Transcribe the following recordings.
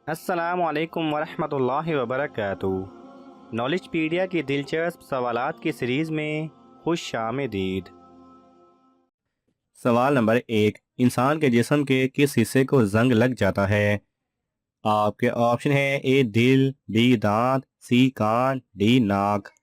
अस्सलाम वालेकुम वरहमतुल्लाहि वबरकातुहू। नॉलेजपीडिया की दिलचस्प सवालात की सीरीज़ में खुश आमदीद। सवाल नंबर 1। इंसान के जिस्म के किस हिस्से को जंग लग जाता है? आपके ऑप्शन है: ए दिल, बी दांत, सी कान, डी नाक।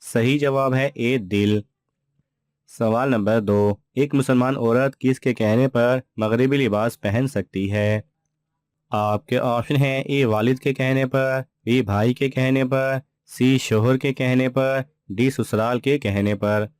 सही जवाब है ए दिल। सवाल नंबर 2। एक मुसलमान औरत किसके कहने पर मगरिबी लिबास पहन सकती है? आपके ऑप्शन हैं: ए वालिद के कहने पर, बी भाई के कहने पर, सी शोहर के कहने पर, डी ससुराल के कहने पर।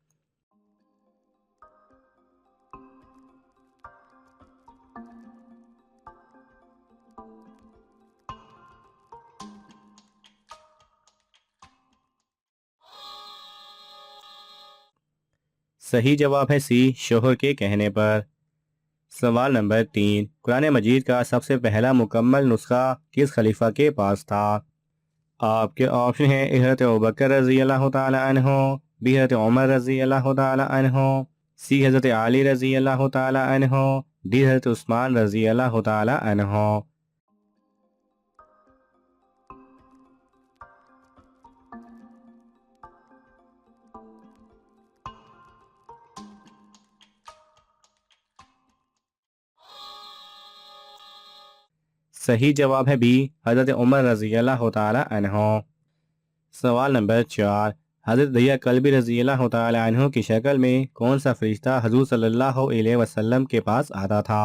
सही जवाब है सी शोहर के कहने पर। सवाल नंबर 3। कुरान मजीद का सबसे पहला मुकम्मल नुस्खा किस खलीफा के पास था? आपके ऑप्शन हैं: हज़रत अबू बकर रजी अल्लाह तआला अन्हो, बी हज़रत उमर रजी अल्लाह तआला अन्हो, सी हज़रत अली रजी अल्लाह तआला अन्हो, डी हज़रत उस्मान रजी अल्लाह तआला अन्हो। सही जवाब है बी हज़रत उमर रजी अल्लाह तआला अन्हो। सवाल नंबर 4। हज़रत दहिया कल्बी रजी अल्लाह तआला अन्हु की शक्ल में कौन सा फरिश्ता हजूर सल्लल्लाहु अलैहि वसल्लम के पास आता था?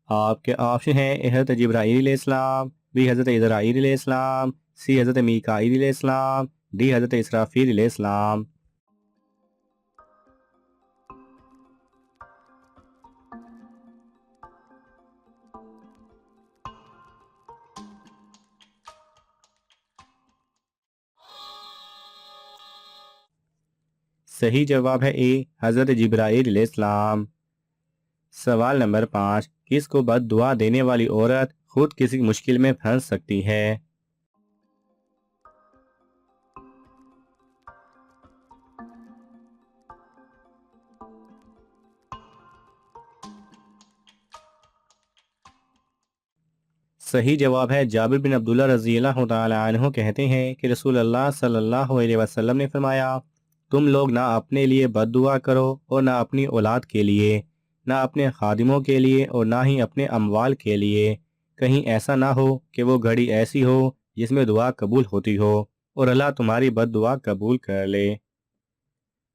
आपके ऑप्शन हैं: हज़रत जिब्राईल इस्लाम, बी हज़रत इज़राईल इस्लाम, सी हज़रत मीकाईल इस्लाम, डी हज़रत इसराफील इस्लाम। सही जवाब है ए हज़रत जिब्राईल इस्लाम। सवाल नंबर 5। किसको बद दुआ देने वाली औरत खुद किसी मुश्किल में फंस सकती है? सही जवाब है जाबिर बिन अब्दुल्ला रजी अल्लाह तआला अन्हु कहते हैं कि रसूल अल्लाह सल्लल्लाहु अलैहि वसल्लम ने फरमाया, तुम लोग ना अपने लिए बद्दुआ करो और ना अपनी औलाद के लिए, ना अपने खादिमों के लिए और ना ही अपने अमवाल के लिए। कहीं ऐसा ना हो कि वो घड़ी ऐसी हो जिसमें दुआ कबूल होती हो और अल्लाह तुम्हारी बद्दुआ कबूल कर ले।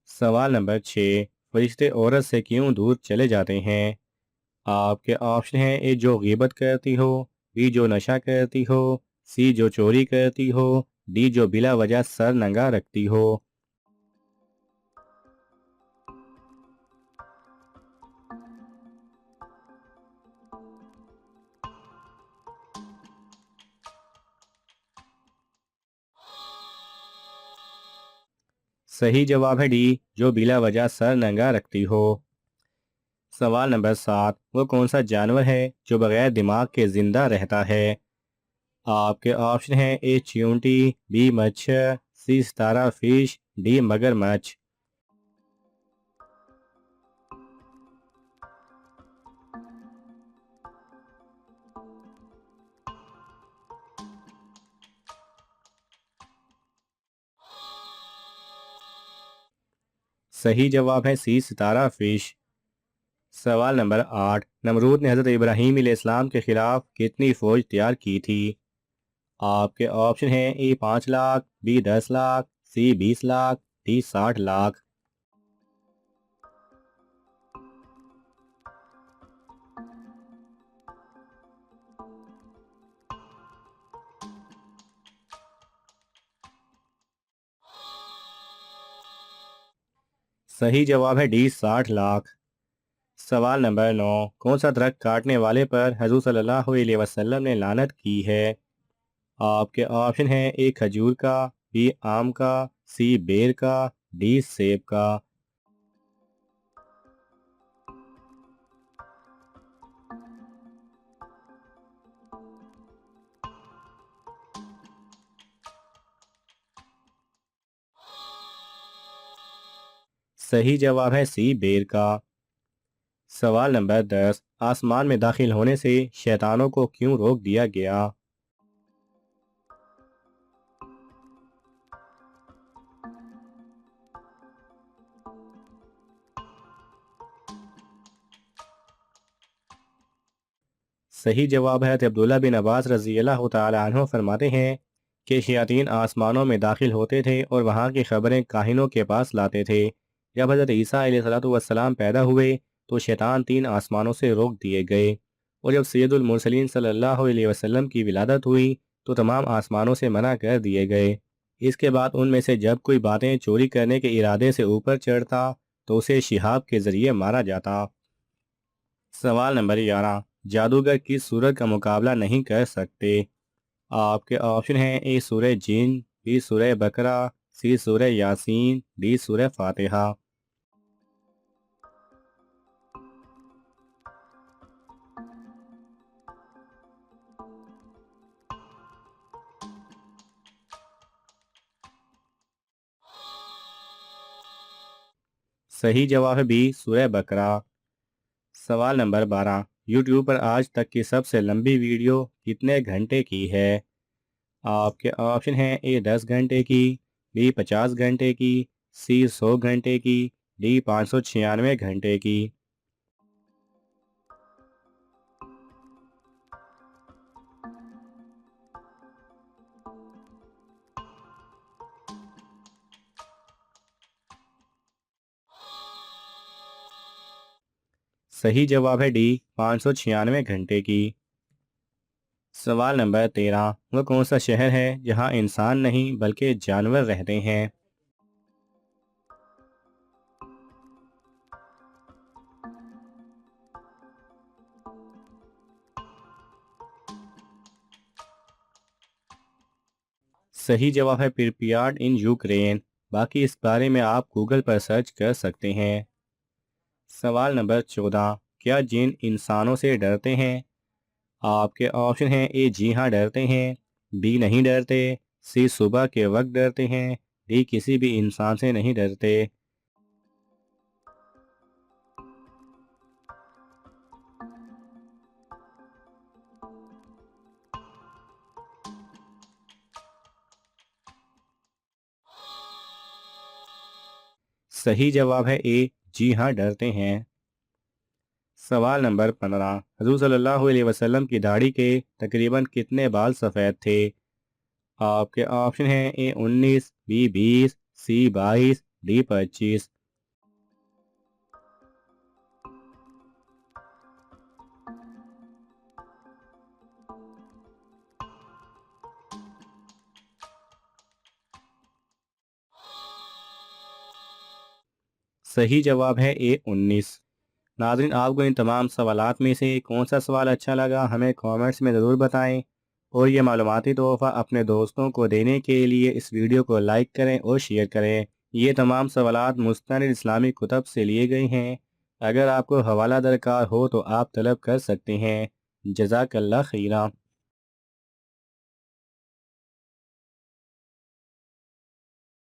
सवाल नंबर 6। फरिश्ते औरत से क्यों दूर चले जाते हैं? आपके ऑप्शन हैं: ए जो गीबत करती हो, बी जो नशा करती हो, सी जो चोरी करती हो, डी जो बिला वजह सर नंगा रखती हो। सही जवाब है डी जो बिला वजह सर नंगा रखती हो। सवाल नंबर 7। वो कौन सा जानवर है जो बगैर दिमाग के जिंदा रहता है? आपके ऑप्शन हैं: ए चींटी, बी मच्छर, सी सितारा फिश, डी मगरमच्छ। सही जवाब है सी सितारा फिश। सवाल नंबर 8। नमरूद ने हज़रत इब्राहीम अलैहिस्सलाम के खिलाफ कितनी फौज तैयार की थी? आपके ऑप्शन हैं: ए 5 लाख, बी 10 लाख, सी 20 लाख, डी 60 लाख। सही जवाब है डी 60 लाख। सवाल नंबर 9। कौन सा दरख्त काटने वाले पर हजूर सल्लल्लाहु अलैहि वसल्लम ने लानत की है? आपके ऑप्शन हैं: ए खजूर का, बी आम का, सी बेर का, डी सेब का। सही जवाब है सी, बेर का। सवाल नंबर 10, आसमान में दाखिल होने से शैतानों को क्यों रोक दिया गया? सही जवाब है अब्दुल्ला बिन अब्बास रज़ी अल्लाह तआला अन्हु फरमाते हैं कि शयातीन आसमानों में दाखिल होते थे और वहाँ की खबरें काहिनों के पास लाते थे। जब हज़रत ईसा अलैहिस्सलाम पैदा हुए तो शैतान 3 आसमानों से रोक दिए गए, और जब सैयदुल मुरसलीन सल्लल्लाहु अलैहि वसल्लम की विलादत हुई तो तमाम आसमानों से मना कर दिए गए। इसके बाद उनमें से जब कोई बातें चोरी करने के इरादे से ऊपर चढ़ता तो उसे शिहाब के ज़रिए मारा जाता। सवाल नंबर 11, जादूगर किस सूरत का मुकाबला नहीं कर सकते? आपके ऑप्शन हैं ए सूरह जिन, बी सूरह बकरा, सी सूरह यासीन, डी सूरह फातिहा। सही जवाब है बी सूरह बकरा। सवाल नंबर 12, यूट्यूब पर आज तक की सबसे लंबी वीडियो कितने घंटे की है? आपके ऑप्शन हैं ए 10 घंटे की, बी 50 घंटे की, सी 100 घंटे की, डी 596 घंटे की। सही जवाब है डी 596 घंटे की। सवाल नंबर 13, वह कौन सा शहर है जहां इंसान नहीं बल्कि जानवर रहते हैं? सही जवाब है पिरपियाड इन यूक्रेन। बाकी इस बारे में आप गूगल पर सर्च कर सकते हैं। सवाल नंबर 14, क्या जिन इंसानों से डरते हैं? आपके ऑप्शन हैं ए जी हाँ डरते हैं, बी नहीं डरते, सी सुबह के वक्त डरते हैं, डी किसी भी इंसान से नहीं डरते। सही जवाब है ए जी हाँ डरते हैं। सवाल नंबर 15, हज़ूर सल्लल्लाहु अलैहि वसल्लम की दाढ़ी के तकरीबन कितने बाल सफ़ेद थे? आपके ऑप्शन हैं ए 19, बी 20, सी 22, डी 25। सही जवाब है ए 19। नाज़रीन, आपको इन तमाम सवालात में से कौन सा सवाल अच्छा लगा हमें कमेंट्स में ज़रूर बताएं, और ये मालूमाती तोहफ़ा अपने दोस्तों को देने के लिए इस वीडियो को लाइक करें और शेयर करें। ये तमाम सवालात मुस्तनिद इस्लामी कुतब से लिए गए हैं। अगर आपको हवाला दरकार हो तो आप तलब कर सकते हैं। जज़ाकल्लाह खैरा।